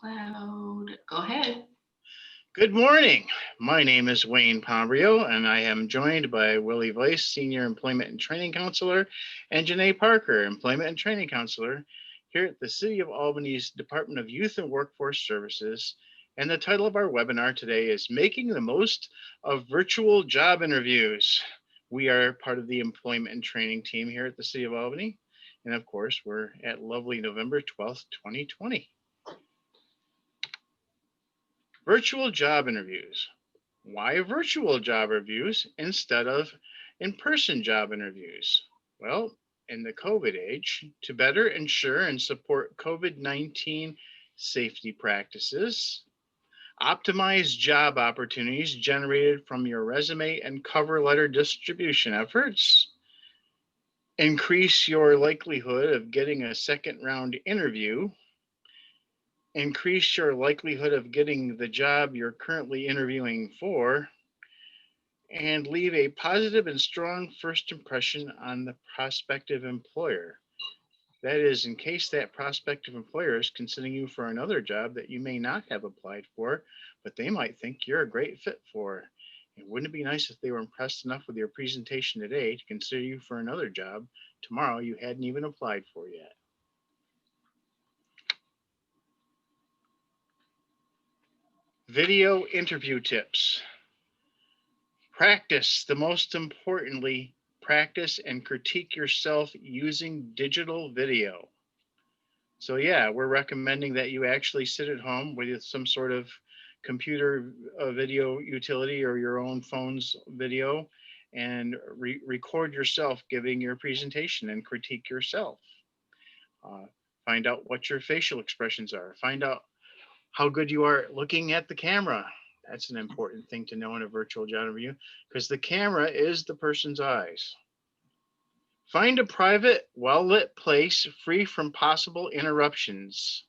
SoundCloud. Go ahead. Good morning. My name is Wayne Pombrio, and I am joined by Willie Weiss, Senior Employment and Training Counselor, and Janae Parker, Employment and Training Counselor, here at the City of Albany's Department of Youth and Workforce Services. And the title of our webinar today is Making the Most of Virtual Job Interviews. We are part of the Employment and Training team here at the City of Albany. And of course, we're at lovely November 12th, 2020. Virtual job interviews. Why virtual job interviews instead of in-person job interviews? Well, in the COVID age, to better ensure and support COVID-19 safety practices, optimize job opportunities generated from your resume and cover letter distribution efforts, increase your likelihood of getting a second round interview, increase your likelihood of getting the job you're currently interviewing for, and leave a positive and strong first impression on the prospective employer. That is, in case that prospective employer is considering you for another job that you may not have applied for, but they might think you're a great fit for. And wouldn't it be nice if they were impressed enough with your presentation today to consider you for another job tomorrow you hadn't even applied for yet? Video interview tips. Practice, the most importantly, practice and critique yourself using digital video. So yeah, we're recommending that you actually sit at home with some sort of computer video utility or your own phone's video and record yourself giving your presentation and critique yourself. Find out what your facial expressions are. Find out how good you are looking at the camera. That's an important thing to know in a virtual job interview because the camera is the person's eyes. Find a private, well-lit place free from possible interruptions.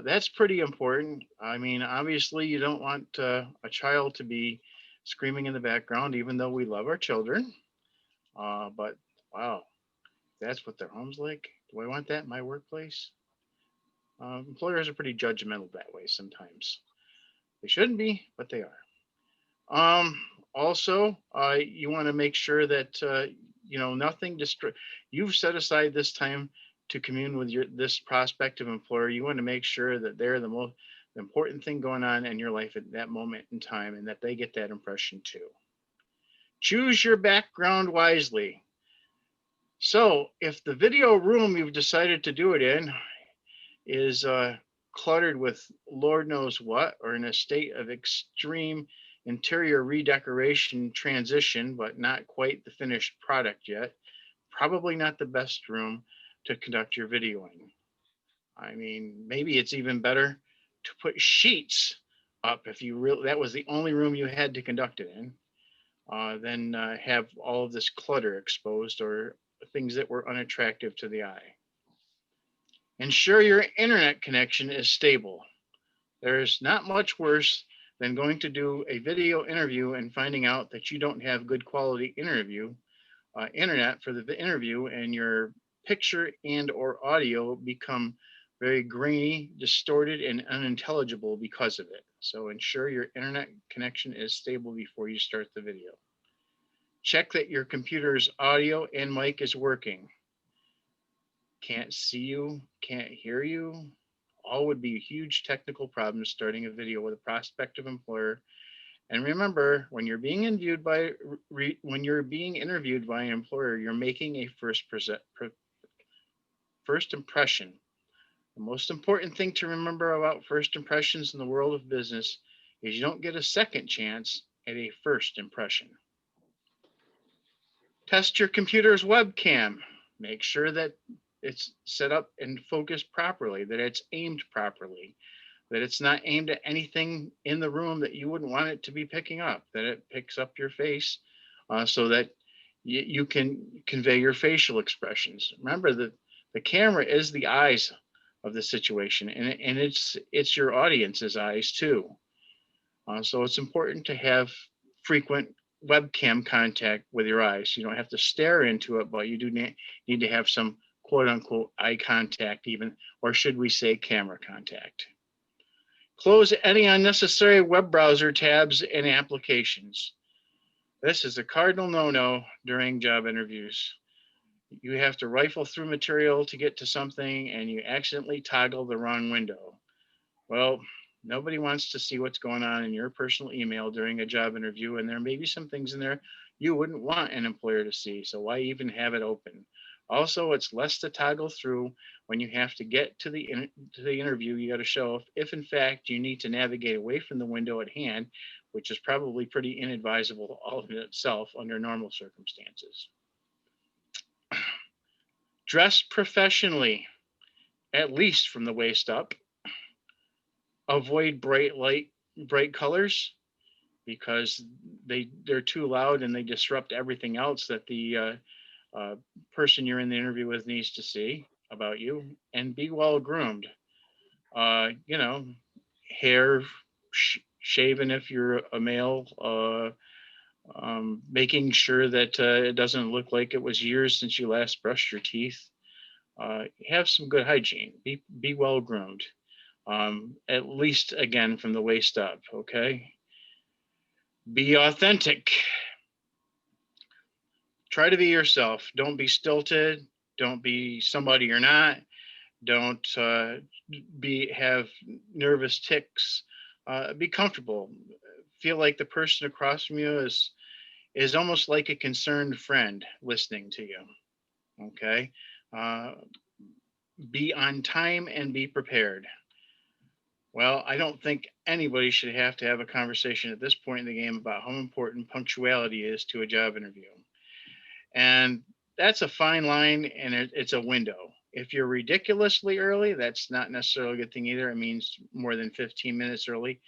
That's pretty important. I mean, obviously you don't want a child to be screaming in the background, even though we love our children. But wow, that's what their home's like. Do I want that in my workplace? Employers are pretty judgmental that way sometimes. They shouldn't be, but they are. Also, you want to make sure that nothing you've set aside this time to commune with this prospective employer. You want to make sure that they're the most important thing going on in your life at that moment in time, and that they get that impression too. Choose your background wisely. So, if the video room you've decided to do it in is cluttered with Lord knows what, or in a state of extreme interior redecoration transition, but not quite the finished product yet, probably not the best room to conduct your videoing. I mean, maybe it's even better to put sheets up if you really, that was the only room you had to conduct it in, than have all of this clutter exposed or things that were unattractive to the eye. Ensure your internet connection is stable. There's not much worse than going to do a video interview and finding out that you don't have good quality internet for the interview, and your picture and or audio become very grainy, distorted, and unintelligible because of it. So ensure your internet connection is stable before you start the video. Check that your computer's audio and mic is working. Can't see you, can't hear you. All would be huge technical problems starting a video with a prospective employer. And remember, when you're being interviewed by an employer, you're making a first impression. The most important thing to remember about first impressions in the world of business is you don't get a second chance at a first impression. Test your computer's webcam. Make sure that it's set up and focused properly, that it's aimed properly, that it's not aimed at anything in the room that you wouldn't want it to be picking up, that it picks up your face so that you can convey your facial expressions. Remember that the camera is the eyes of the situation, and it's your audience's eyes too. So it's important to have frequent webcam contact with your eyes. You don't have to stare into it, but you do need to have some quote unquote eye contact, even, or should we say camera contact. Close any unnecessary web browser tabs and applications. This is a cardinal no-no during job interviews. You have to rifle through material to get to something and you accidentally toggle the wrong window. Well, nobody wants to see what's going on in your personal email during a job interview, and there may be some things in there you wouldn't want an employer to see, so why even have it open? Also, it's less to toggle through when you have to get to the interview. You got to show if in fact you need to navigate away from the window at hand, which is probably pretty inadvisable all in itself under normal circumstances. Dress professionally, at least from the waist up. Avoid bright colors because they're too loud and they disrupt everything else that the person you're in the interview with needs to see about you. And be well groomed. You know, hair shaven if you're a male. Making sure that it doesn't look like it was years since you last brushed your teeth. Have some good hygiene. Be well groomed. At least again from the waist up. Okay. Be authentic. Try to be yourself. Don't be stilted. Don't be somebody you're not. Don't have nervous tics. Be comfortable. Feel like the person across from you is almost like a concerned friend listening to you. Okay. Be on time and be prepared. Well, I don't think anybody should have to have a conversation at this point in the game about how important punctuality is to a job interview. And that's a fine line and it's a window. If you're ridiculously early, that's not necessarily a good thing either. It means more than 15 minutes early.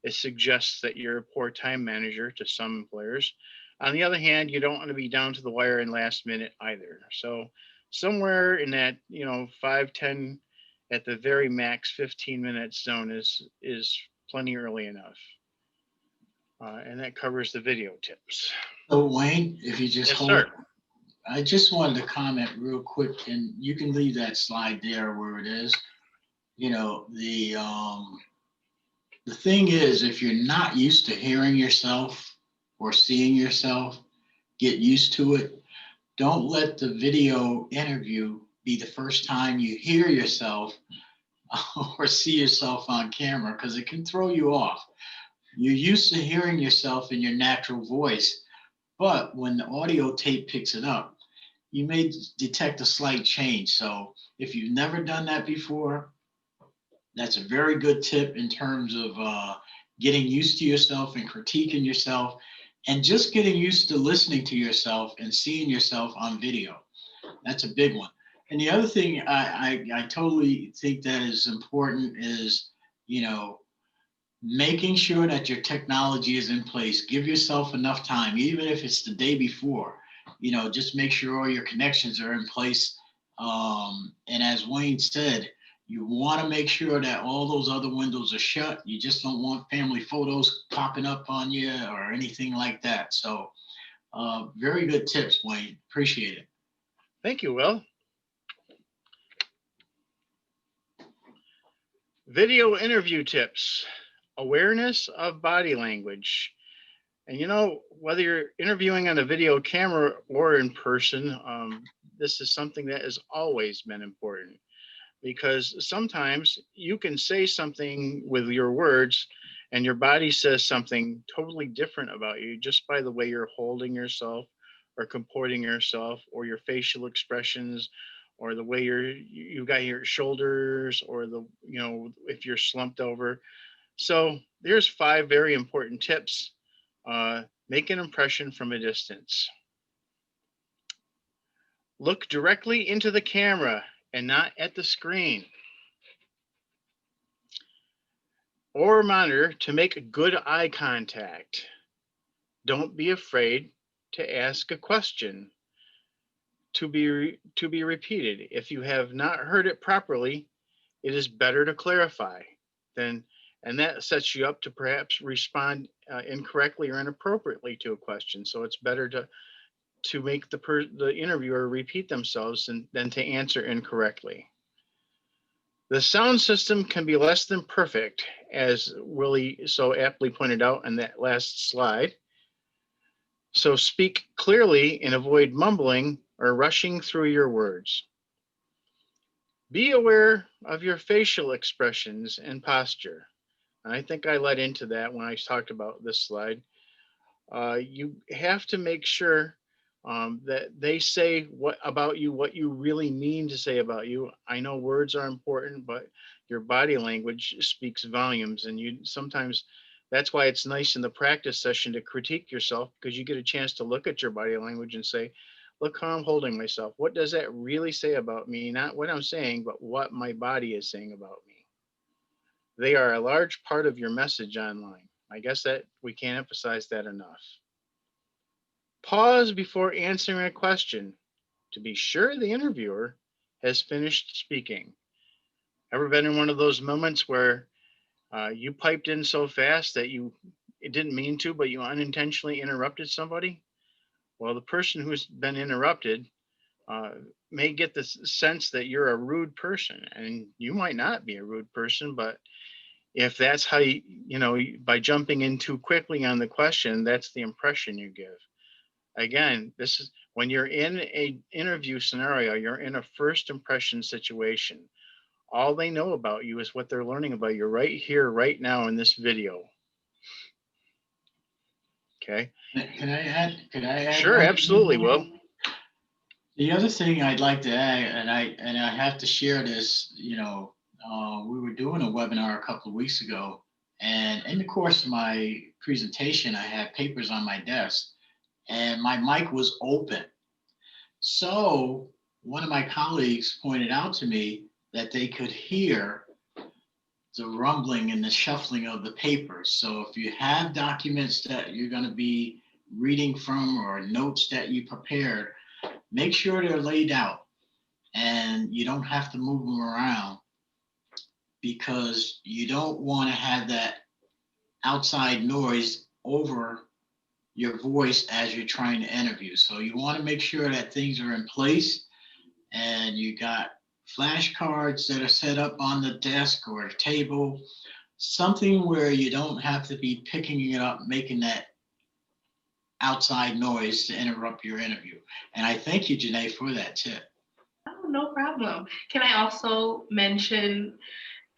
It suggests that you're a poor time manager to some employers. On the other hand, you don't want to be down to the wire in last minute either. So somewhere in that, 5-10, at the very max 15 minutes zone is plenty early enough. And that covers the video tips. So Wayne, if you just Yes, hold, sir. I just wanted to comment real quick, and you can leave that slide there where it is. The thing is, if you're not used to hearing yourself or seeing yourself, get used to it. Don't let the video interview be the first time you hear yourself or see yourself on camera, because it can throw you off. You're used to hearing yourself in your natural voice, but when the audio tape picks it up, you may detect a slight change. So if you've never done that before, that's a very good tip in terms of getting used to yourself and critiquing yourself, and just getting used to listening to yourself and seeing yourself on video. That's a big one. And the other thing I totally think that is important is, making sure that your technology is in place. Give yourself enough time, even if it's the day before. Just make sure all your connections are in place. And as Wayne said, you want to make sure that all those other windows are shut. You just don't want family photos popping up on you or anything like that. So very good tips, Wayne. Appreciate it. Thank you, Will. Video interview tips. Awareness of body language. And whether you're interviewing on a video camera or in person, this is something that has always been important, because sometimes you can say something with your words and your body says something totally different about you just by the way you're holding yourself or comporting yourself, or your facial expressions, or the way you've got your shoulders, or if you're slumped over. So there's 5 very important tips. Make an impression from a distance. Look directly into the camera and not at the screen or monitor to make good eye contact. Don't be afraid to ask a question to be repeated. If you have not heard it properly, it is better to clarify and that sets you up to perhaps respond incorrectly or inappropriately to a question. So it's better to make the interviewer repeat themselves than to answer incorrectly. The sound system can be less than perfect, as Willie so aptly pointed out in that last slide. So speak clearly and avoid mumbling or rushing through your words. Be aware of your facial expressions and posture. And I think I led into that when I talked about this slide. You have to make sure that they say what about you, what you really mean to say about you. I know words are important, but your body language speaks volumes, and you sometimes that's why it's nice in the practice session to critique yourself, because you get a chance to look at your body language and say, look how I'm holding myself. What does that really say about me? Not what I'm saying, but what my body is saying about me. They are a large part of your message online. I guess that we can't emphasize that enough. Pause before answering a question to be sure the interviewer has finished speaking. Ever been in one of those moments where you piped in so fast that it didn't mean to, but you unintentionally interrupted somebody? Well, the person who's been interrupted may get the sense that you're a rude person, and you might not be a rude person, but if that's how by jumping in too quickly on the question, that's the impression you give. Again, this is when you're in a interview scenario, you're in a first impression situation. All they know about you is what they're learning about you right here, right now in this video. Okay. Can I add? Sure, absolutely, Will. The other thing I'd like to add, and I have to share this, we were doing a webinar a couple of weeks ago, and in the course of my presentation, I had papers on my desk, and my mic was open. So one of my colleagues pointed out to me that they could hear the rumbling and the shuffling of the papers. So if you have documents that you're going to be reading from or notes that you prepared, make sure they're laid out and you don't have to move them around, because you don't want to have that outside noise over your voice as you're trying to interview. So you want to make sure that things are in place and you got flashcards that are set up on the desk or a table, something where you don't have to be picking it up, making that outside noise to interrupt your interview. And I thank you, Janae, for that tip. Oh, no problem. Can I also mention,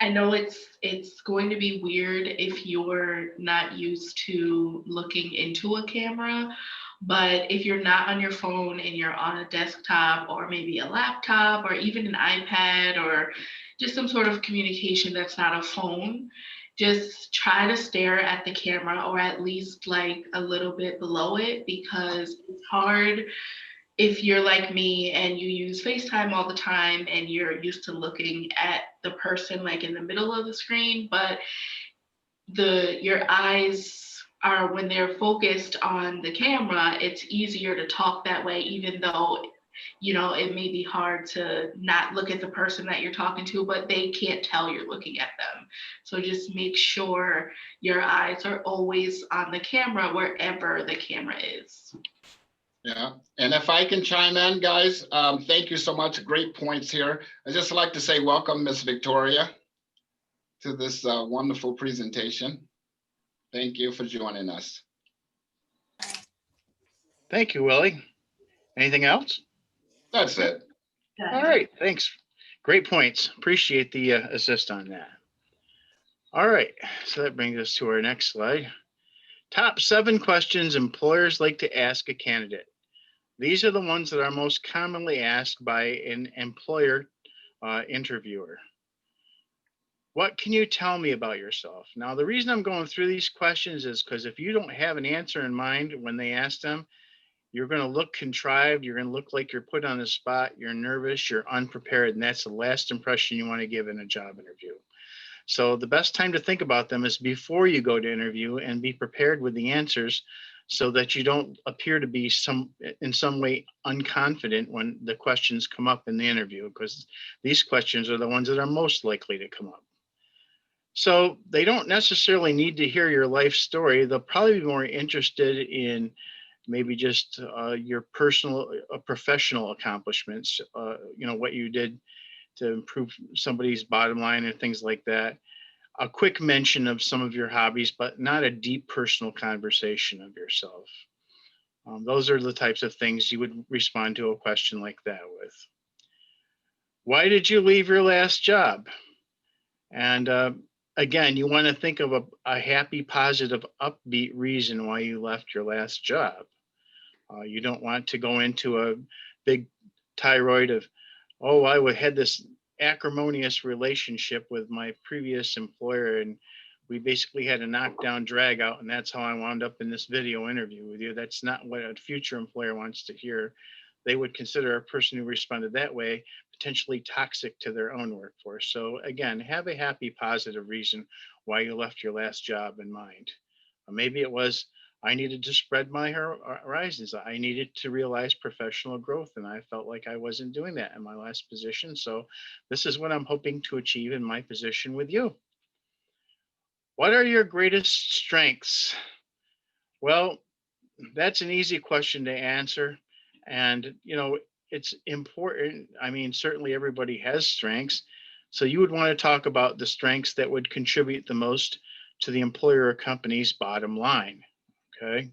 I know it's going to be weird if you're not used to looking into a camera, but if you're not on your phone and you're on a desktop or maybe a laptop or even an iPad or just some sort of communication that's not a phone, just try to stare at the camera or at least like a little bit below it, because it's hard if you're like me and you use FaceTime all the time and you're used to looking at the person like in the middle of the screen, but your eyes are, when they're focused on the camera, it's easier to talk that way, even though it may be hard to not look at the person that you're talking to, but they can't tell you're looking at them. So just make sure your eyes are always on the camera wherever the camera is. Yeah, and if I can chime in, guys, thank you so much. Great points here. I'd just like to say welcome, Miss Victoria, to this wonderful presentation. Thank you for joining us. Thank you, Willie. Anything else? That's it. All right, thanks. Great points. Appreciate the assist on that. All right, so that brings us to our next slide. Top 7 questions employers like to ask a candidate. These are the ones that are most commonly asked by an employer interviewer. What can you tell me about yourself? Now, the reason I'm going through these questions is because if you don't have an answer in mind when they ask them, you're going to look contrived. You're going to look like you're put on the spot. You're nervous. You're unprepared. And that's the last impression you want to give in a job interview. So the best time to think about them is before you go to interview, and be prepared with the answers so that you don't appear to be in some way unconfident when the questions come up in the interview, because these questions are the ones that are most likely to come up. So they don't necessarily need to hear your life story. They'll probably be more interested in maybe just your personal, professional accomplishments, what you did to improve somebody's bottom line or things like that. A quick mention of some of your hobbies, but not a deep personal conversation of yourself. Those are the types of things you would respond to a question like that with. Why did you leave your last job? And again, you want to think of a happy, positive, upbeat reason why you left your last job. You don't want to go into a big tirade of, oh, I had this acrimonious relationship with my previous employer, and we basically had a knockdown drag out, and that's how I wound up in this video interview with you. That's not what a future employer wants to hear. They would consider a person who responded that way potentially toxic to their own workforce. So again, have a happy, positive reason why you left your last job in mind. Maybe it was, I needed to spread my horizons. I needed to realize professional growth, and I felt like I wasn't doing that in my last position. So this is what I'm hoping to achieve in my position with you. What are your greatest strengths? Well, that's an easy question to answer. And, it's important. I mean, certainly everybody has strengths. So you would want to talk about the strengths that would contribute the most to the employer or company's bottom line. Okay.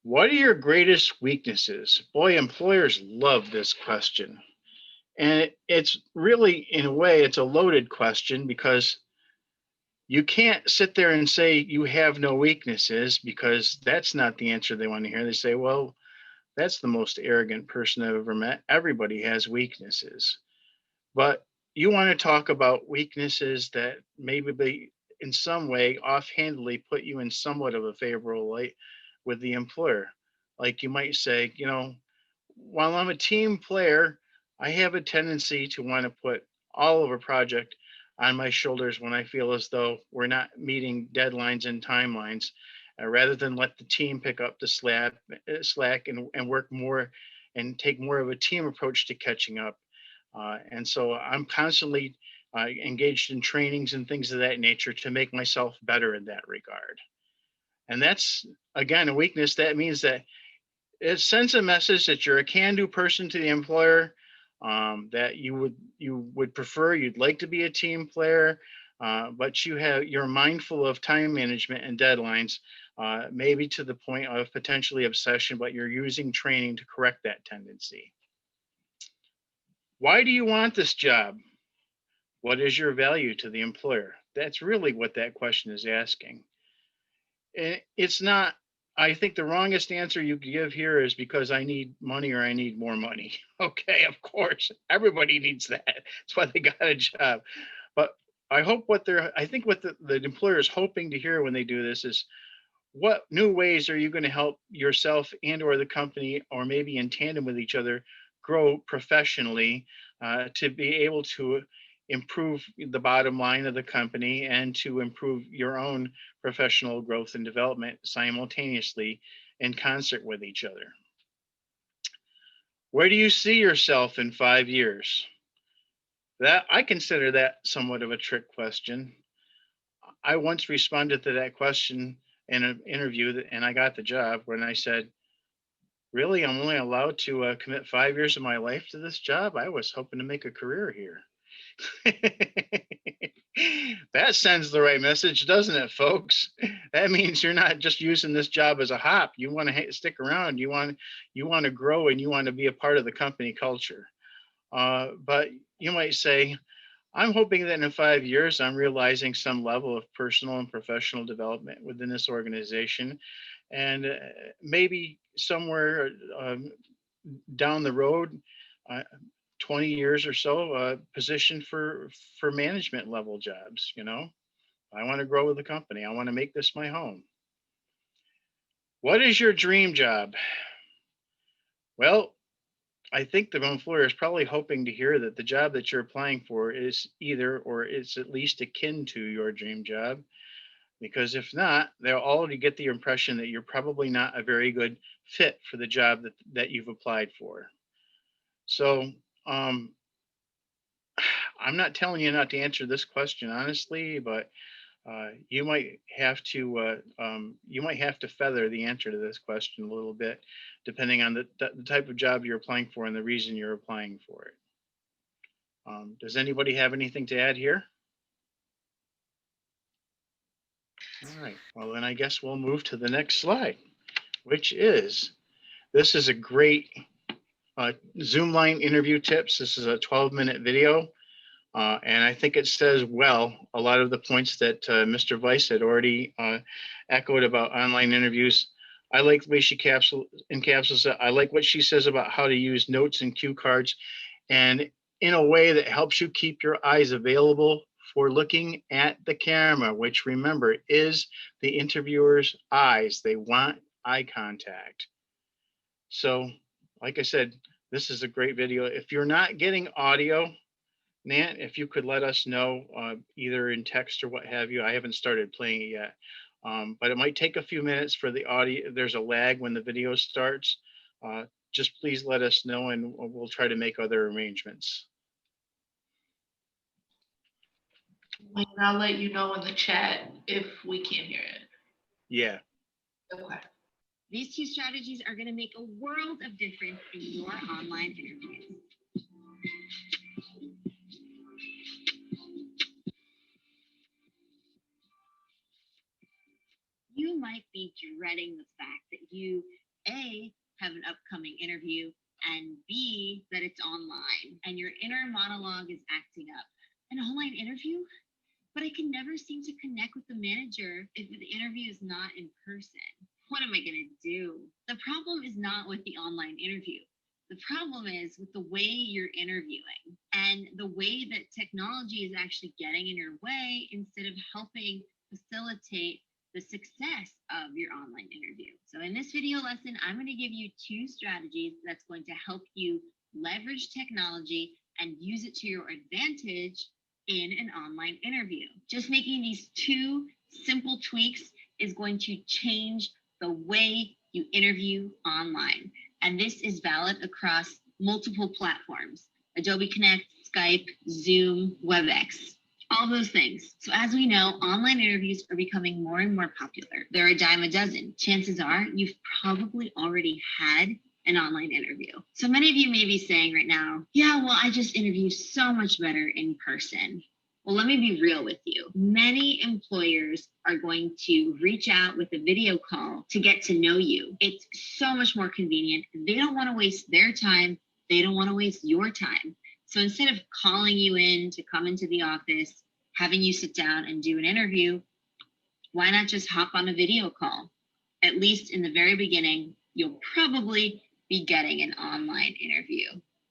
What are your greatest weaknesses? Boy, employers love this question. And it's really, in a way, it's a loaded question, because you can't sit there and say you have no weaknesses, because that's not the answer they want to hear. They say, well, that's the most arrogant person I've ever met. Everybody has weaknesses. But you want to talk about weaknesses that maybe in some way offhandedly put you in somewhat of a favorable light with the employer. Like you might say, while I'm a team player, I have a tendency to want to put all of a project on my shoulders when I feel as though we're not meeting deadlines and timelines, rather than let the team pick up the slack and work more and take more of a team approach to catching up. And so I'm constantly engaged in trainings and things of that nature to make myself better in that regard. And that's, again, a weakness. That means that it sends a message that you're a can-do person to the employer, that you would prefer, you'd like to be a team player, but you're mindful of time management and deadlines, maybe to the point of potentially obsession, but you're using training to correct that tendency. Why do you want this job? What is your value to the employer? That's really what that question is asking. It's not, I think the wrongest answer you could give here is because I need money or I need more money. Okay, of course, everybody needs that. That's why they got a job. But I think what the employer is hoping to hear when they do this is, what new ways are you going to help yourself and or the company, or maybe in tandem with each other, grow professionally, to be able to improve the bottom line of the company and to improve your own professional growth and development simultaneously in concert with each other. Where do you see yourself in 5 years? That I consider that somewhat of a trick question. I once responded to that question in an interview, and I got the job, when I said, really, I'm only allowed to commit 5 years of my life to this job? I was hoping to make a career here. That sends the right message, doesn't it, folks? That means you're not just using this job as a hop. You want to stick around. You want to grow, and you want to be a part of the company culture. But you might say, I'm hoping that in 5 years, I'm realizing some level of personal and professional development within this organization, and maybe somewhere down the road, 20 years or so, position for management level jobs. I want to grow with the company. I want to make this my home. What is your dream job? Well, I think the employer is probably hoping to hear that the job that you're applying for is either, or it's at least akin to your dream job, because if not, they'll already get the impression that you're probably not a very good fit for the job that you've applied for. So I'm not telling you not to answer this question honestly, but you might have to feather the answer to this question a little bit, depending on the type of job you're applying for and the reason you're applying for it. Does anybody have anything to add here? All right, well, then I guess we'll move to the next slide, which is, this is a great Zoom line interview tips. This is a 12-minute video. And I think it says, well, a lot of the points that Mr. Weiss had already echoed about online interviews. I like the way she encapsulates it. I like what she says about how to use notes and cue cards, and in a way that helps you keep your eyes available for looking at the camera, which, remember, is the interviewer's eyes. They want eye contact. So, like I said, this is a great video. If you're not getting audio, Nat, if you could let us know, either in text or what have you. I haven't started playing it yet, but it might take a few minutes for the audio. There's a lag when the video starts. Just please let us know, and we'll try to make other arrangements. And I'll let you know in the chat if we can't hear it. Yeah. Okay. These two strategies are going to make a world of difference in your online interviews. You might be dreading the fact that you, A, have an upcoming interview, and B, that it's online, and your inner monologue is acting up. An online interview? But I can never seem to connect with the manager if the interview is not in person. What am I going to do? The problem is not with the online interview. The problem is with the way you're interviewing and the way that technology is actually getting in your way instead of helping facilitate the success of your online interview. So in this video lesson, I'm going to give you 2 strategies that's going to help you leverage technology and use it to your advantage in an online interview. Just making these 2 simple tweaks is going to change the way you interview online. And this is valid across multiple platforms: Adobe Connect, Skype, Zoom, Webex, all those things. So as we know, online interviews are becoming more and more popular. They're a dime a dozen. Chances are you've probably already had an online interview. So many of you may be saying right now, yeah, well, I just interview so much better in person. Well, let me be real with you. Many employers are going to reach out with a video call to get to know you. It's so much more convenient. They don't want to waste their time. They don't want to waste your time. So instead of calling you in to come into the office, having you sit down and do an interview, why not just hop on a video call? At least in the very beginning, you'll probably be getting an online interview.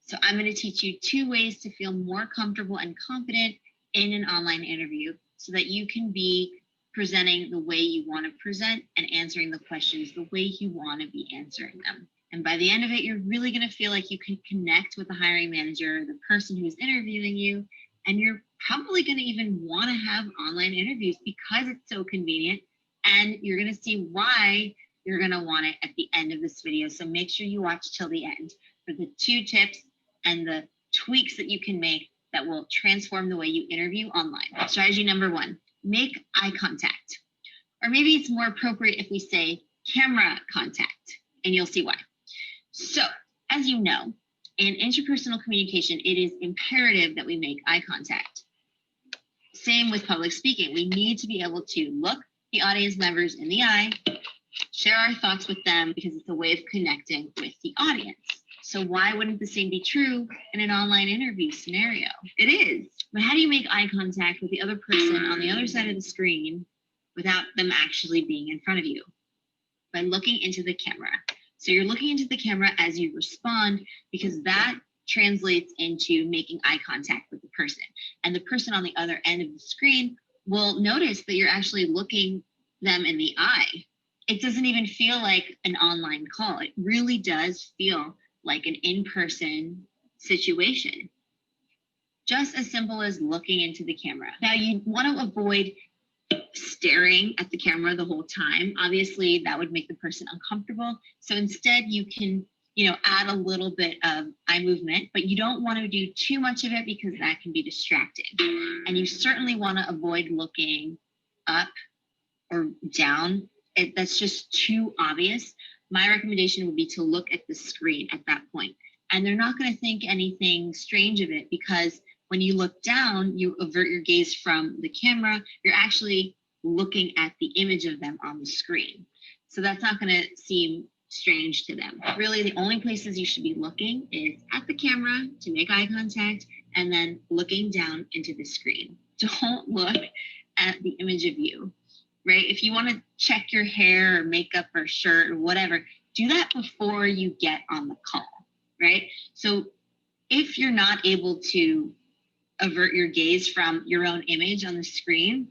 So I'm going to teach you 2 ways to feel more comfortable and confident in an online interview so that you can be presenting the way you want to present and answering the questions the way you want to be answering them. And by the end of it, you're really going to feel like you can connect with the hiring manager, the person who's interviewing you, and you're probably going to even want to have online interviews because it's so convenient. And you're going to see why you're going to want it at the end of this video. So make sure you watch till the end for the 2 tips and the tweaks that you can make that will transform the way you interview online. Strategy number 1, make eye contact. Or maybe it's more appropriate if we say camera contact, and you'll see why. So, as you know, in interpersonal communication, it is imperative that we make eye contact. Same with public speaking. We need to be able to look the audience members in the eye, share our thoughts with them, because it's a way of connecting with the audience. So why wouldn't the same be true in an online interview scenario? It is. But how do you make eye contact with the other person on the other side of the screen without them actually being in front of you? By looking into the camera. So you're looking into the camera as you respond, because that translates into making eye contact with the person. And the person on the other end of the screen will notice that you're actually looking them in the eye. It doesn't even feel like an online call. It really does feel like an in-person situation. Just as simple as looking into the camera. Now, you want to avoid staring at the camera the whole time. Obviously, that would make the person uncomfortable. So instead, you can, add a little bit of eye movement, but you don't want to do too much of it because that can be distracting. And you certainly want to avoid looking up or down. That's just too obvious. My recommendation would be to look at the screen at that point. And they're not going to think anything strange of it because When you look down, you avert your gaze from the camera, you're actually looking at the image of them on the screen. So that's not going to seem strange to them. Really, the only places you should be looking is at the camera to make eye contact and then looking down into the screen. Don't look at the image of you, right? If you want to check your hair or makeup or shirt or whatever, do that before you get on the call, right? So if you're not able to avert your gaze from your own image on the screen,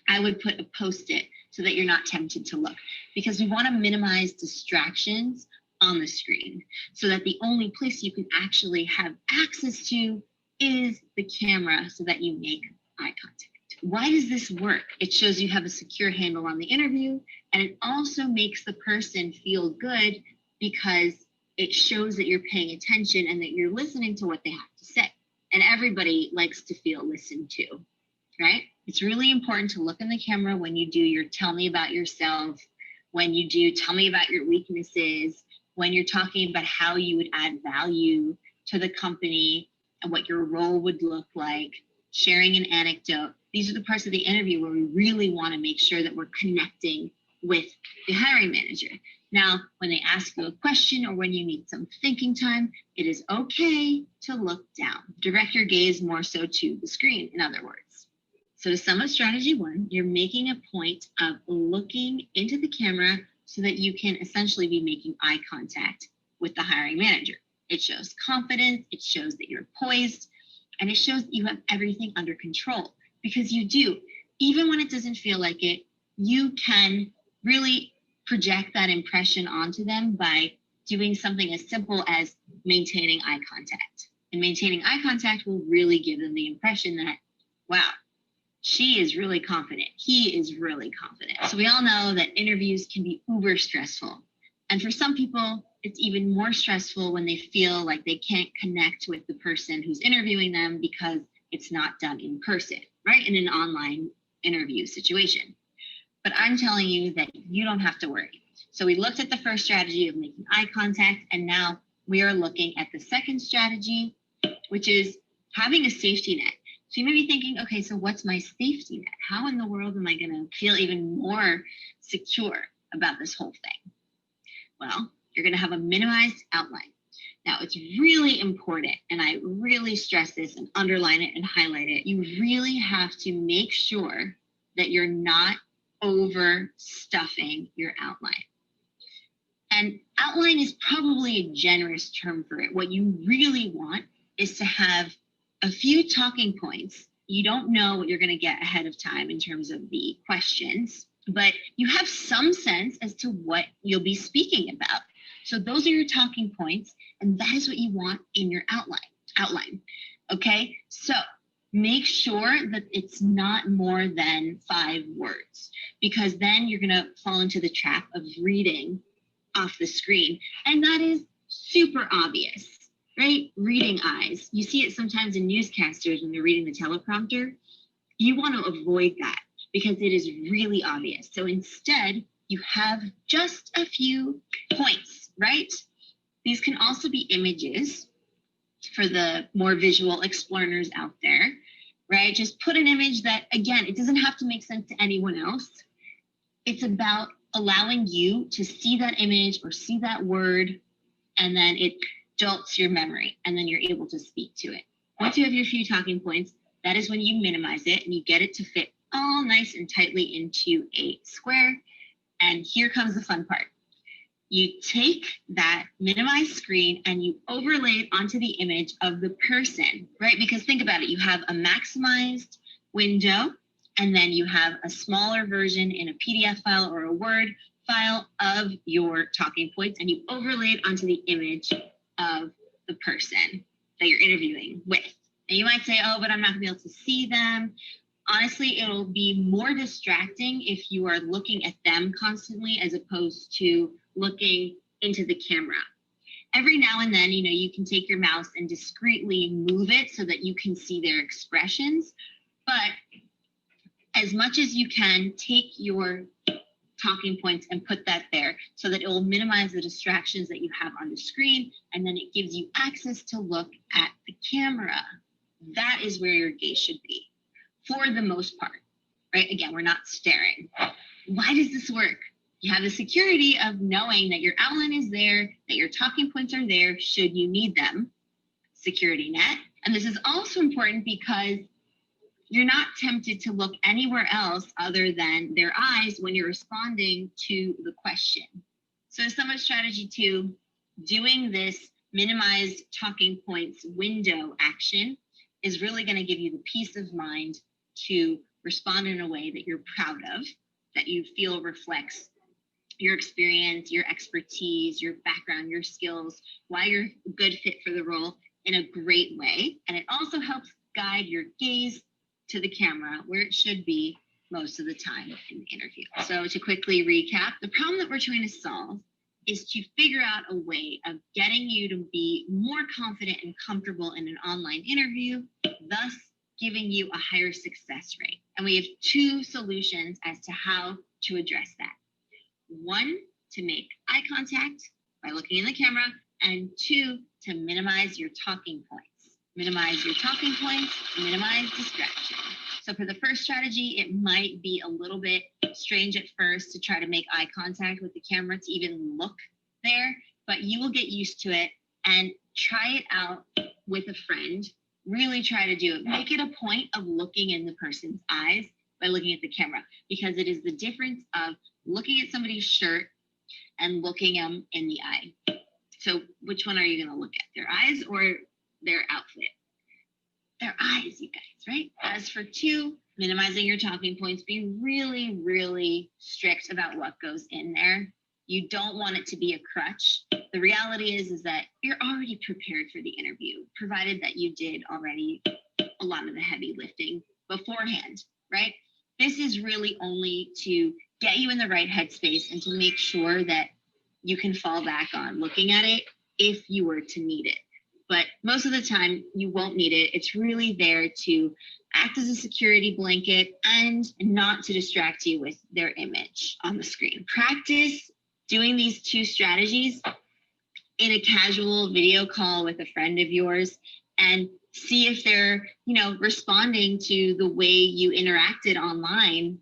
I would put a Post-it so that you're not tempted to look, because we want to minimize distractions on the screen so that the only place you can actually have access to is the camera so that you make eye contact. Why does this work? It shows you have a secure handle on the interview, and it also makes the person feel good because it shows that you're paying attention and that you're listening to what they have to say. And everybody likes to feel listened to, right? It's really important to look in the camera when you do your tell me about yourself, when you do tell me about your weaknesses, when you're talking about how you would add value to the company and what your role would look like, sharing an anecdote. These are the parts of the interview where we really want to make sure that we're connecting with the hiring manager. Now, when they ask you a question or when you need some thinking time, it is okay to look down. Direct your gaze more so to the screen, in other words. So to sum up strategy 1, you're making a point of looking into the camera so that you can essentially be making eye contact with the hiring manager. It shows confidence, it shows that you're poised, and it shows that you have everything under control, because you do. Even when it doesn't feel like it, you can really project that impression onto them by doing something as simple as maintaining eye contact. And maintaining eye contact will really give them the impression that, wow, she is really confident. He is really confident. So we all know that interviews can be uber stressful. And for some people, it's even more stressful when they feel like they can't connect with the person who's interviewing them because it's not done in person, right? In an online interview situation. But I'm telling you that you don't have to worry. So we looked at the first strategy of making eye contact, and now we are looking at the second strategy, which is having a safety net. So you may be thinking, okay, so what's my safety net? How in the world am I going to feel even more secure about this whole thing? Well, you're going to have a minimized outline. Now, it's really important, and I really stress this and underline it and highlight it. You really have to make sure that you're not overstuffing your outline. And outline is probably a generous term for it. What you really want is to have a few talking points. You don't know what you're going to get ahead of time in terms of the questions, but you have some sense as to what you'll be speaking about. So those are your talking points, and that is what you want in your outline. Okay, so make sure that it's not more than 5 words, because then you're going to fall into the trap of reading off the screen, and that is super obvious. Right? Reading eyes. You see it sometimes in newscasters when they're reading the teleprompter. You want to avoid that because it is really obvious. So instead, you have just a few points, right? These can also be images for the more visual explorers out there, right? Just put an image that, again, it doesn't have to make sense to anyone else. It's about allowing you to see that image or see that word, and then it jolts your memory, and then you're able to speak to it. Once you have your few talking points, that is when you minimize it and you get it to fit all nice and tightly into a square. And here comes the fun part. You take that minimized screen and you overlay it onto the image of the person, right? Because think about it, you have a maximized window, and then you have a smaller version in a PDF file or a Word file of your talking points, and you overlay it onto the image of the person that you're interviewing with. And you might say, oh, but I'm not gonna be able to see them. Honestly, it'll be more distracting if you are looking at them constantly as opposed to looking into the camera. Every now and then, you can take your mouse and discreetly move it so that you can see their expressions. But as much as you can, take your talking points and put that there so that it will minimize the distractions that you have on the screen, and then it gives you access to look at the camera. that is where your gaze should be for the most part, right? Again, we're not staring. Why does this work? You have the security of knowing that your outline is there, that your talking points are there should you need them, security net. And this is also important because you're not tempted to look anywhere else other than their eyes when you're responding to the question. So some of strategy 2, doing this minimize talking points window action is really going to give you the peace of mind to respond in a way that you're proud of, that you feel reflects your experience, your expertise, your background, your skills, why you're a good fit for the role in a great way. And it also helps guide your gaze to the camera where it should be most of the time in the interview. So to quickly recap, the problem that we're trying to solve is to figure out a way of getting you to be more confident and comfortable in an online interview, thus giving you a higher success rate. And we have 2 solutions as to how to address that. 1, to make eye contact by looking in the camera, and 2, to minimize your talking points. Minimize your talking points, minimize distraction. So for the first strategy, it might be a little bit strange at first to try to make eye contact with the camera to even look there, but you will get used to it and try it out with a friend. Really try to do it. Make it a point of looking in the person's eyes by looking at the camera, because it is the difference of looking at somebody's shirt and looking them in the eye. So which one are you going to look at, their eyes or their outfit? Their eyes, you guys, right? As for 2, minimizing your talking points, be really, really strict about what goes in there. You don't want it to be a crutch. The reality is that you're already prepared for the interview, provided that you did already a lot of the heavy lifting beforehand, right? This is really only to get you in the right headspace and to make sure that you can fall back on looking at it if you were to need it. But most of the time you won't need it. It's really there to act as a security blanket and not to distract you with their image on the screen. Practice doing these 2 strategies in a casual video call with a friend of yours and see if they're, responding to the way you interacted online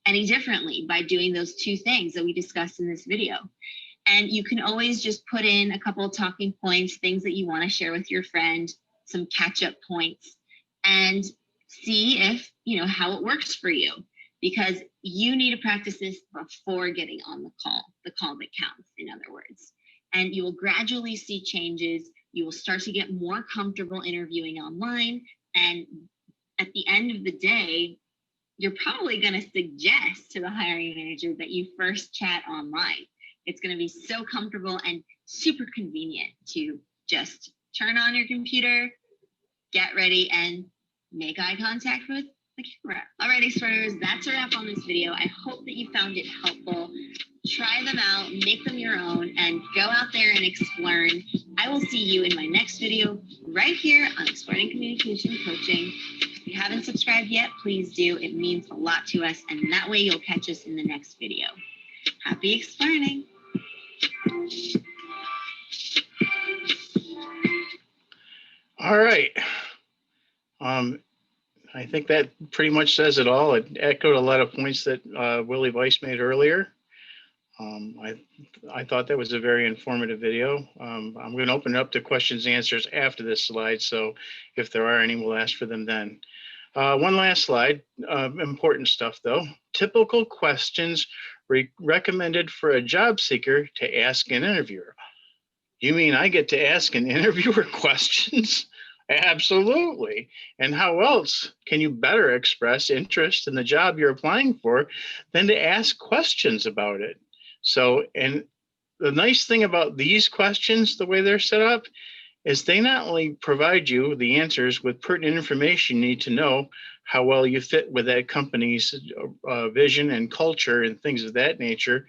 any differently by doing those 2 things that we discussed in this video. And you can always just put in a couple of talking points, things that you want to share with your friend, some catch-up points, and see if, how it works for you. Because you need to practice this before getting on the call that counts, in other words. And you will gradually see changes. You will start to get more comfortable interviewing online. And at the end of the day, you're probably going to suggest to the hiring manager that you first chat online. It's going to be so comfortable and super convenient to just turn on your computer, get ready, and make eye contact with the camera. All right, explorers, that's a wrap on this video. I hope that you found it helpful. Try them out, make them your own, and go out there and explore. I will see you in my next video right here on Exploring Communication Coaching. If you haven't subscribed yet, please do. It means a lot to us, and that way you'll catch us in the next video. Happy exploring. All right. I think that pretty much says it all. It echoed a lot of points that Willie Weiss made earlier. I thought that was a very informative video. I'm going to open it up to questions and answers after this slide. So if there are any, we'll ask for them then. One last slide, important stuff though. Typical questions recommended for a job seeker to ask an interviewer. You mean I get to ask an interviewer questions? Absolutely. And how else can you better express interest in the job you're applying for than to ask questions about it? So, and the nice thing about these questions, the way they're set up, is they not only provide you the answers with pertinent information you need to know how well you fit with that company's vision and culture and things of that nature,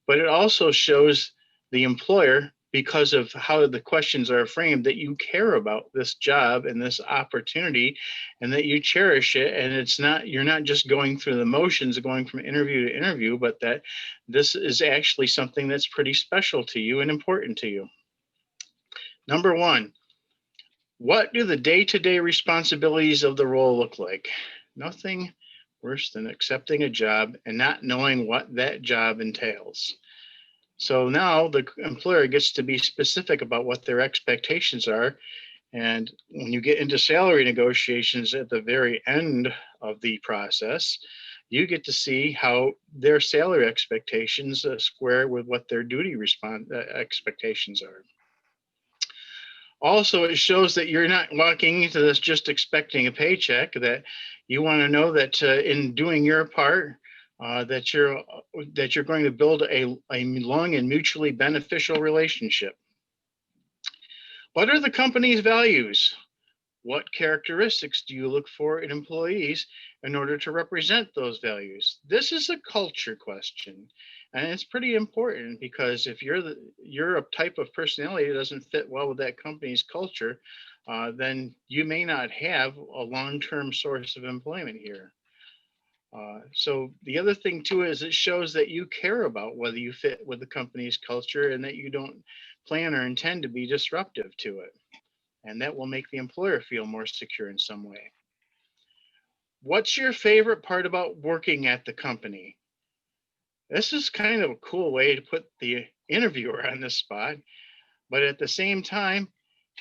but it also shows the employer, because of how the questions are framed, that you care about this job and this opportunity and that you cherish it. And it's not, you're not just going through the motions of going from interview to interview, but that this is actually something that's pretty special to you and important to you. Number one, What do the day-to-day responsibilities of the role look like? Nothing worse than accepting a job and not knowing what that job entails. So now the employer gets to be specific about what their expectations are. And when you get into salary negotiations at the very end of the process, you get to see how their salary expectations square with what their duty expectations are. Also, it shows that you're not walking into this just expecting a paycheck, that you want to know that in doing your part, that you're going to build a long and mutually beneficial relationship. What are the company's values? What characteristics do you look for in employees in order to represent those values? This is a culture question. And it's pretty important because if you're a type of personality that doesn't fit well with that company's culture, then you may not have a long-term source of employment here. So the other thing too is it shows that you care about whether you fit with the company's culture and that you don't plan or intend to be disruptive to it. And that will make the employer feel more secure in some way. What's your favorite part about working at the company? This is kind of a cool way to put the interviewer on the spot, but at the same time,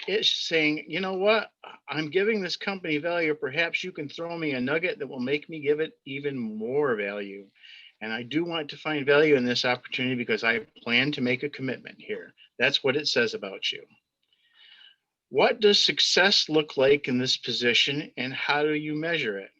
it's saying, you know what, I'm giving this company value. Perhaps you can throw me a nugget that will make me give it even more value. And I do want to find value in this opportunity because I plan to make a commitment here. That's what it says about you. What does success look like in this position and how do you measure it?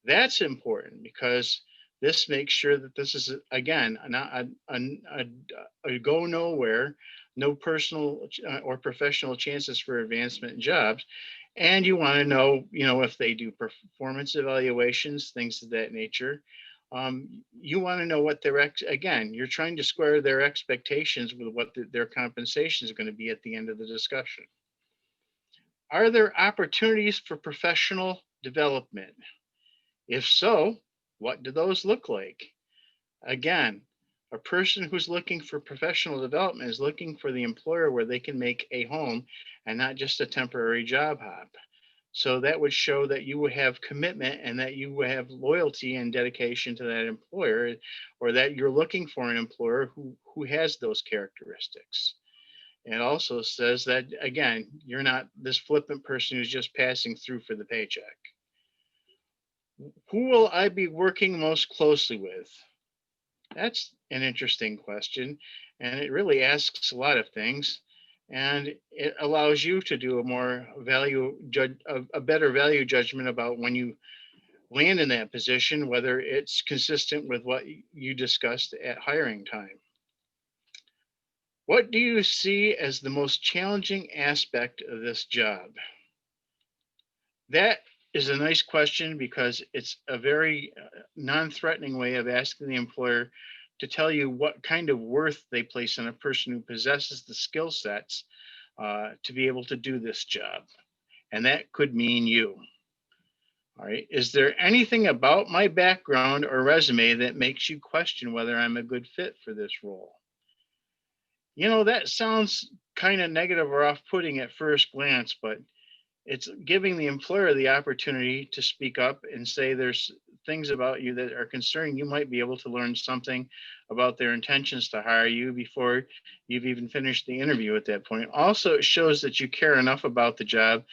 That's important because this makes sure that this is, again, not a go nowhere, no personal or professional chances for advancement in jobs. And you want to know, if they do performance evaluations, things of that nature. You want to know what again, you're trying to square their expectations with what their compensation is going to be at the end of the discussion. Are there opportunities for professional development? If so, what do those look like? Again, a person who's looking for professional development is looking for the employer where they can make a home and not just a temporary job hop. So that would show that you would have commitment and that you would have loyalty and dedication to that employer, or that you're looking for an employer who has those characteristics. It also says that, again, you're not this flippant person who's just passing through for the paycheck. Who will I be working most closely with? That's an interesting question, and it really asks a lot of things, and it allows you to do a better value judgment about when you land in that position, whether it's consistent with what you discussed at hiring time. What do you see as the most challenging aspect of this job? That is a nice question because it's a very non-threatening way of asking the employer to tell you what kind of worth they place on a person who possesses the skill sets to be able to do this job. And that could mean you. All right. Is there anything about my background or resume that makes you question whether I'm a good fit for this role? That sounds kind of negative or off-putting at first glance, but it's giving the employer the opportunity to speak up and say there's things about you that are concerning. You might be able to learn something about their intentions to hire you before you've even finished the interview at that point. Also, it shows that you care enough about the job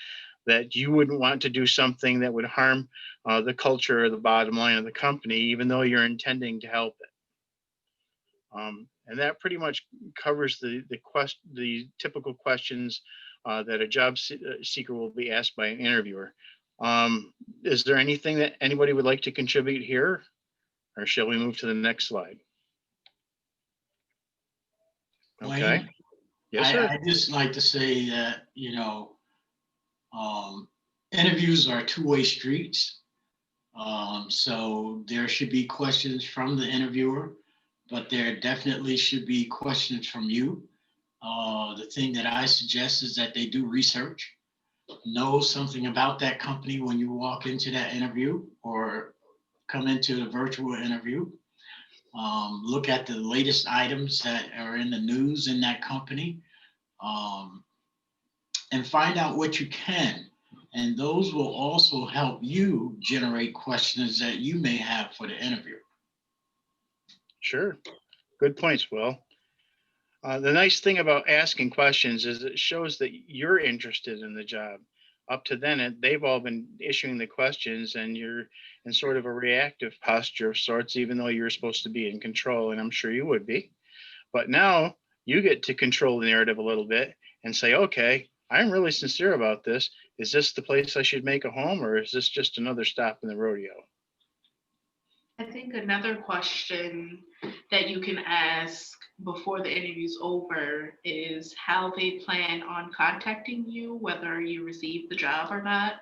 that you wouldn't want to do something that would harm the culture or the bottom line of the company, even though you're intending to help it. And that pretty much covers the typical questions that a job seeker will be asked by an interviewer. Is there anything that anybody would like to contribute here, or shall we move to the next slide? Okay. Wayne, Yes, sir. I just like to say that, interviews are two-way streets. So there should be questions from the interviewer, but there definitely should be questions from you. The thing that I suggest is that they do research, know something about that company when you walk into that interview or come into the virtual interview. Look at the latest items that are in the news in that company. and find out what you can. And those will also help you generate questions that you may have for the interview. Sure. Good points, Will. The nice thing about asking questions is it shows that you're interested in the job. Up to then, they've all been issuing the questions and you're in sort of a reactive posture of sorts, even though you're supposed to be in control, and I'm sure you would be. But now you get to control the narrative a little bit and say, okay, I'm really sincere about this. Is this the place I should make a home, or is this just another stop in the rodeo? I think another question that you can ask before the interview's over is how they plan on contacting you, whether you receive the job or not.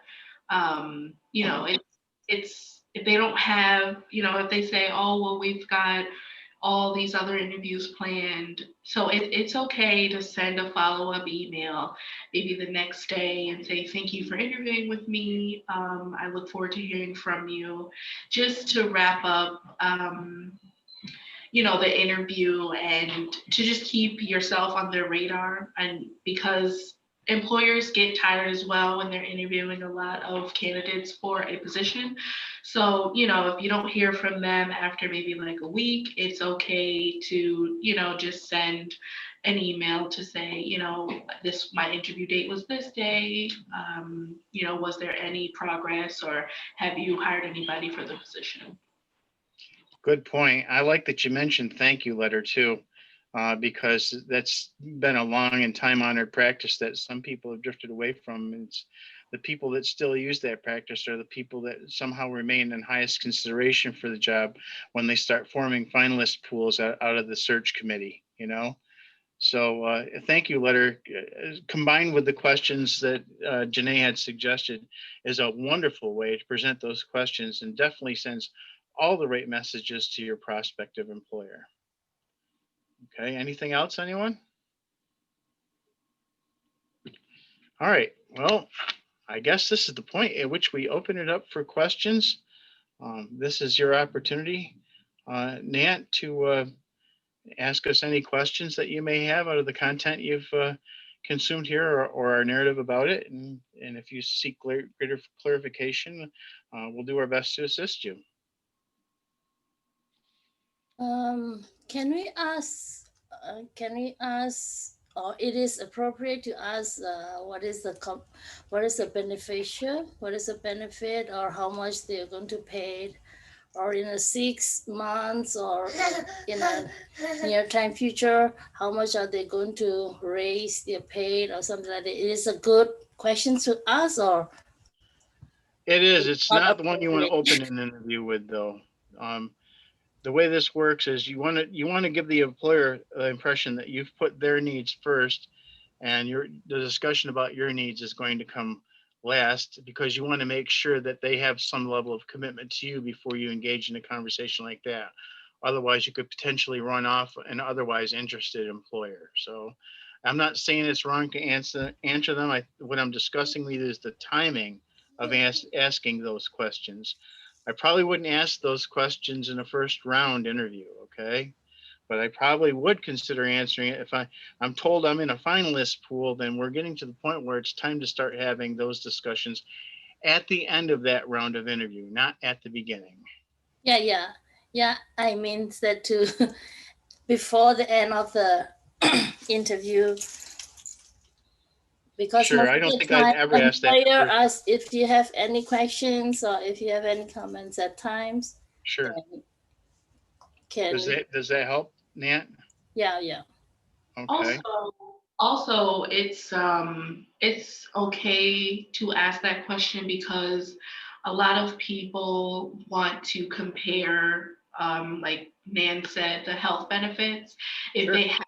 It's if they don't have, if they say, oh, well, we've got all these other interviews planned. So it's okay to send a follow-up email maybe the next day and say, thank you for interviewing with me. I look forward to hearing from you, just to wrap up, the interview and to just keep yourself on their radar. And because employers get tired as well when they're interviewing a lot of candidates for a position. So, if you don't hear from them after maybe like a week, it's okay to, just send an email to say, my interview date was this day. Was there any progress, or have you hired anybody for the position? Good point. I like that you mentioned thank you letter too, because that's been a long and time honored practice that some people have drifted away from. It's the people that still use that practice are the people that somehow remain in highest consideration for the job when they start forming finalist pools out of the search committee, So thank you letter combined with the questions that Janae had suggested is a wonderful way to present those questions, and definitely sends all the right messages to your prospective employer. Okay, anything else, anyone? All right, well, I guess this is the point at which we open it up for questions. This is your opportunity, Nat, to ask us any questions that you may have out of the content you've consumed here, or our narrative about it. And if you seek greater clarification, we'll do our best to assist you. Can we ask, or it is appropriate to ask, what is the beneficial, what is the benefit, or how much they're going to pay, or in a 6 months, or in a near time future, how much are they going to raise their pay, or something like that? It is a good question to ask, or? It is. It's not the one you want to open an interview with, though. The way this works is you want to give the employer the impression that you've put their needs first, and the discussion about your needs is going to come last, because you want to make sure that they have some level of commitment to you before you engage in a conversation like that. Otherwise, you could potentially run off an otherwise interested employer. So I'm not saying it's wrong to answer them. What I'm discussing with you is the timing of asking those questions. I probably wouldn't ask those questions in a first round interview, okay? But I probably would consider answering it if I'm told I'm in a finalist pool. Then we're getting to the point where it's time to start having those discussions at the end of that round of interview, not at the beginning. Yeah. I mean that too, before the end of the interview. Because sure, I don't think I've ever asked that. Ask if you have any questions or if you have any comments at times. Sure. Does that help, Nat? Yeah. Okay. Also, it's okay to ask that question because a lot of people want to compare, like Nan said, the health benefits. If they have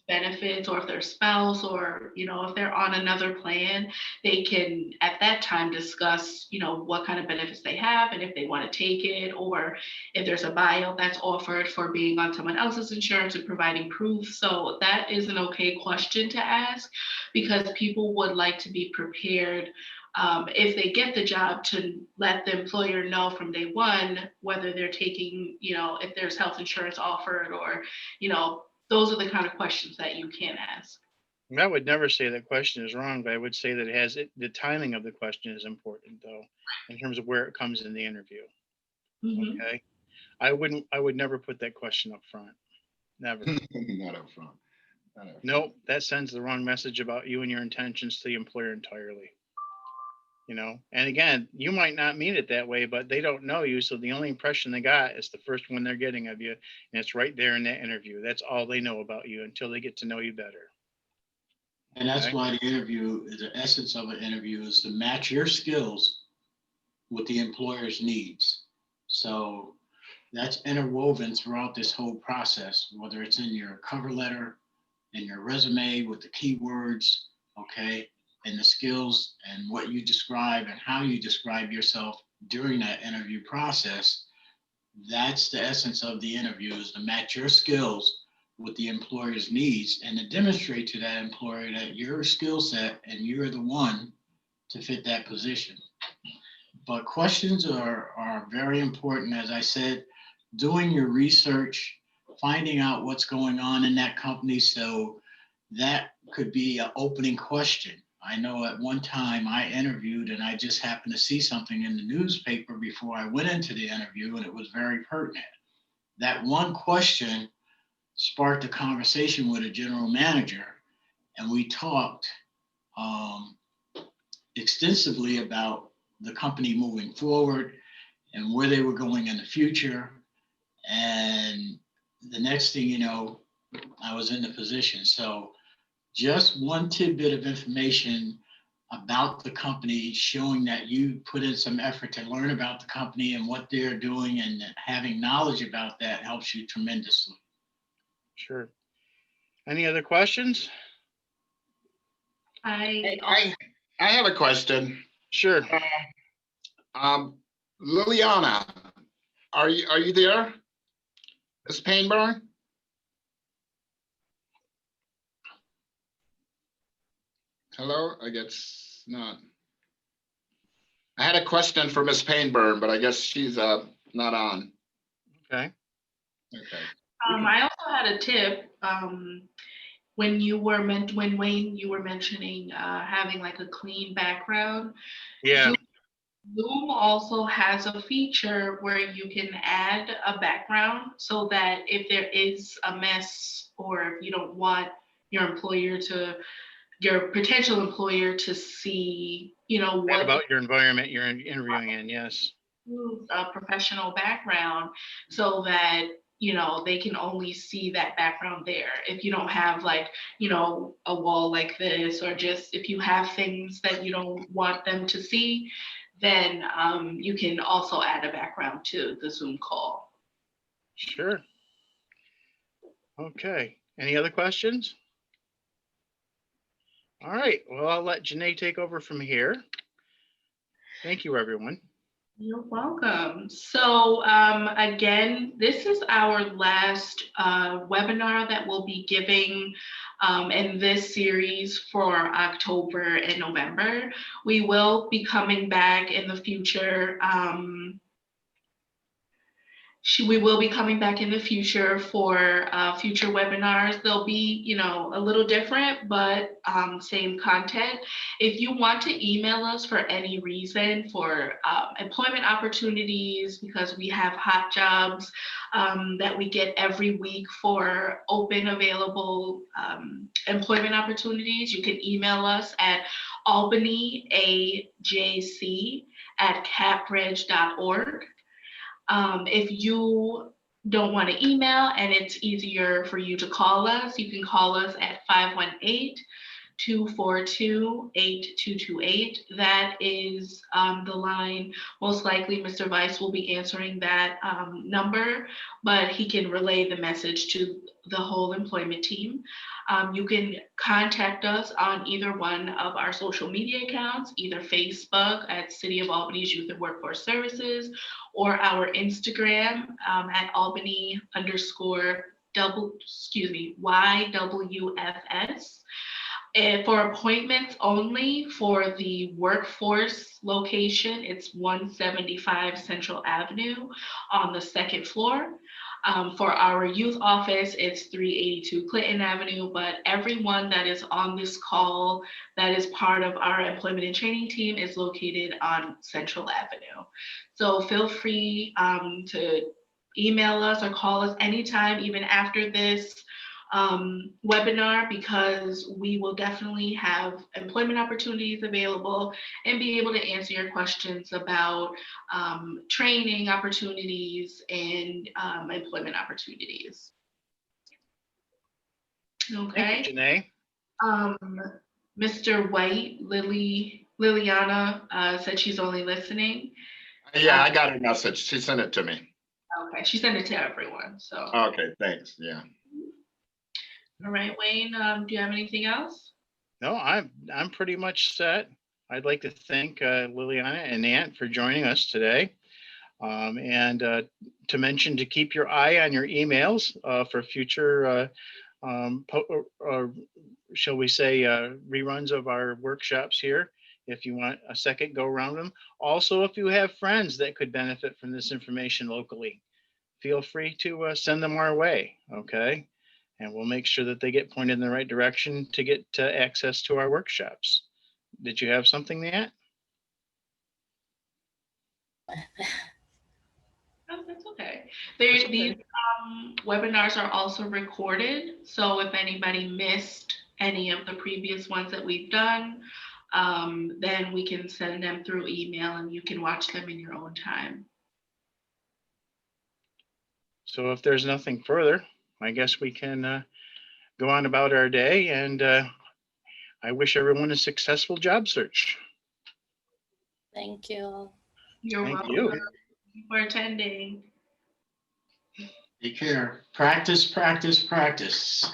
benefits, or if their spouse, or if they're on another plan, they can at that time discuss what kind of benefits they have and if they want to take it, or if there's a buyout that's offered for being on someone else's insurance and providing proof. So that is an okay question to ask, because people would like to be prepared, if they get the job, to let the employer know from day one whether they're taking, if there's health insurance offered, or those are the kind of questions that you can ask. I would never say the question is wrong, but I would say that the timing of the question is important though, in terms of where it comes in the interview. Mhm. Okay. I would never put that question up front. Never. Not up front. Not up front. Nope. That sends the wrong message about you and your intentions to the employer entirely. And again, you might not mean it that way, but they don't know you. So the only impression they got is the first one they're getting of you. And it's right there in that interview. That's all they know about you until they get to know you better. And that's Okay. why the essence of an interview is to match your skills with the employer's needs. So that's interwoven throughout this whole process, whether it's in your cover letter, in your resume with the keywords, okay, and the skills and what you describe and how you describe yourself during that interview process. That's the essence of the interview, is to match your skills with the employer's needs and to demonstrate to that employer that your skill set and you're the one to fit that position. But questions are very important. As I said, doing your research, finding out what's going on in that company. So that could be an opening question. I know at one time I interviewed and I just happened to see something in the newspaper before I went into the interview, and it was very pertinent. That one question sparked a conversation with a general manager, and we talked extensively about the company moving forward and where they were going in the future. And the next thing you know, I was in the position. So just one tidbit of information about the company, showing that you put in some effort to learn about the company and what they're doing, and having knowledge about that helps you tremendously. Sure. Any other questions? I have a question. Sure. Liliana, are you there? Ms. Painburn? Hello, I guess not. I had a question for Ms. Painburn, but I guess she's not on. Okay. Okay. I also had a tip. When Wayne, you were mentioning having like a clean background. Yeah. Zoom also has a feature where you can add a background so that if there is a mess, or if you don't want your potential employer to see, What about your environment you're interviewing in? Yes. a professional background, so that they can only see that background there. If you don't have like a wall like this, or just if you have things that you don't want them to see, then you can also add a background to the Zoom call. Sure. Okay. Any other questions? All right. Well, I'll let Janae take over from here. Thank you, everyone. You're welcome. So again, this is our last webinar that we'll be giving in this series for October and November. We will be coming back in the future. We will be coming back in the future for future webinars. They'll be, a little different, but same content. If you want to email us for any reason, for employment opportunities, because we have hot jobs that we get every week for open, available employment opportunities, you can email us at albanyajc@capreg.org. If you don't want to email and it's easier for you to call us, you can call us at 518-242-8228. That is the line. Most likely Mr. Weiss will be answering that number, but he can relay the message to the whole employment team. You can contact us on either one of our social media accounts, either Facebook at City of Albany's Youth and Workforce Services, or our Instagram at Albany_YWFS. And for appointments only for the Wkfrce location, it's 175 Central Avenue on the second floor. For our youth office, it's 382 Clinton Avenue, but everyone that is on this call that is part of our employment and training team is located on Central Avenue. So feel free to email us or call us anytime, even after this webinar, because we will definitely have employment opportunities available and be able to answer your questions about training opportunities and employment opportunities. Okay. Thank you, Janae. Mr. White, Liliana said she's only listening. Yeah, I got her message. She sent it to me. Okay, she sent it to everyone. So. Okay, thanks. Yeah. All right, Wayne. Do you have anything else? No, I'm pretty much set. I'd like to thank Liliana and Ant for joining us today. And to mention to keep your eye on your emails for future, shall we say, reruns of our workshops here, if you want a second go around them. Also, if you have friends that could benefit from this information locally, feel free to send them our way, okay? And we'll make sure that they get pointed in the right direction to get access to our workshops. Did you have something, Nat? No, that's okay. These webinars are also recorded. So if anybody missed any of the previous ones that we've done, then we can send them through email and you can watch them in your own time. So if there's nothing further, I guess we can go on about our day, and I wish everyone a successful job search. Thank you. You're Thank welcome. you. Thank you for attending. Take care. Practice, practice, practice.